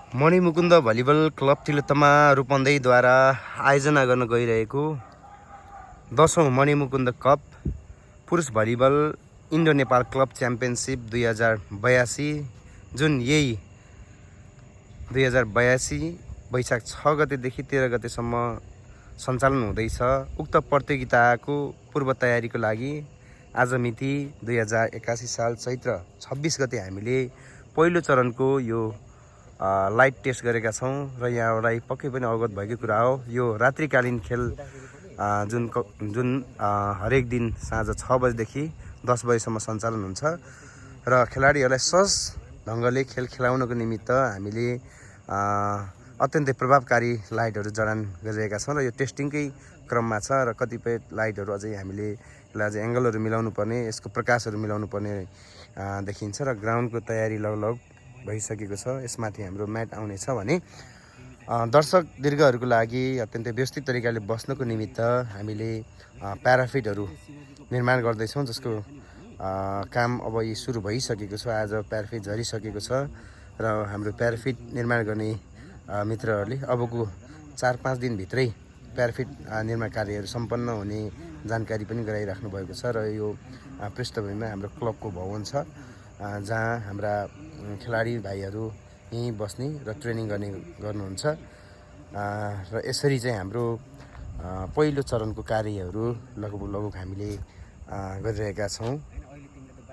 Manimukund volleyball club Tilottama रूपन्देहीद्वारा आयोजना गर्न गइरहेको 10औं मणिमुकुन्द कप पुरुष volleyball Indo Nepal club championship 2082 जुन यही 2082 वैशाख 6 गतेदेखि 13 गतेसम्म सञ्चालन हुँदैछ। उक्त प्रतियोगिताको पूर्व तयारीको लागि आज मिति 2081 साल चैत्र 26 गते हामीले पहिलो चरणको यो लाइभ टेस्ट गरेका छौं र यहाँलाई पक्कै पनि अवगत भएकै कुरा हो। यो रात्रिकालीन खेल जुन हरेक दिन साँझ 6 बजेदेखि 10 बजेसम्म सञ्चालन हुन्छ र खेलाडीहरूलाई सहज ढङ्गले खेल खेलाउनको निमित्त हामीले अत्यन्तै प्रभावकारी लाइटहरू जडान गरिरहेका छौं र यो टेस्टिङकै क्रममा छ र कतिपय लाइटहरू अझै हामीले यसलाई अझै एङ्गलहरू मिलाउनु पर्ने, यसको प्रकाशहरू मिलाउनु पर्ने देखिन्छ र ग्राउन्डको तयारी लगभग भइसकेको छ। यसमाथि हाम्रो म्याट आउनेछ भने दर्शक दीर्घहरूको लागि अत्यन्तै व्यवस्थित तरिकाले बस्नको निमित्त हामीले प्याराफिटहरू निर्माण गर्दैछौँ, जसको काम अब यी सुरु भइसकेको छ। आज प्याराफिट झरिसकेको छ र हाम्रो प्याराफिट निर्माण गर्ने मित्रहरूले अबको 4-5 दिनभित्रै प्याराफिट निर्माण कार्यहरू सम्पन्न हुने जानकारी पनि गराइराख्नु भएको छ र यो पृष्ठभूमिमा हाम्रो क्लबको भवन छ, जहाँ हाम्रा खेलाडी भाइहरू यहीँ बस्ने र ट्रेनिङ गर्नुहुन्छ र यसरी चाहिँ हाम्रो पहिलो चरणको कार्यहरू लगभग हामीले गरिरहेका छौँ।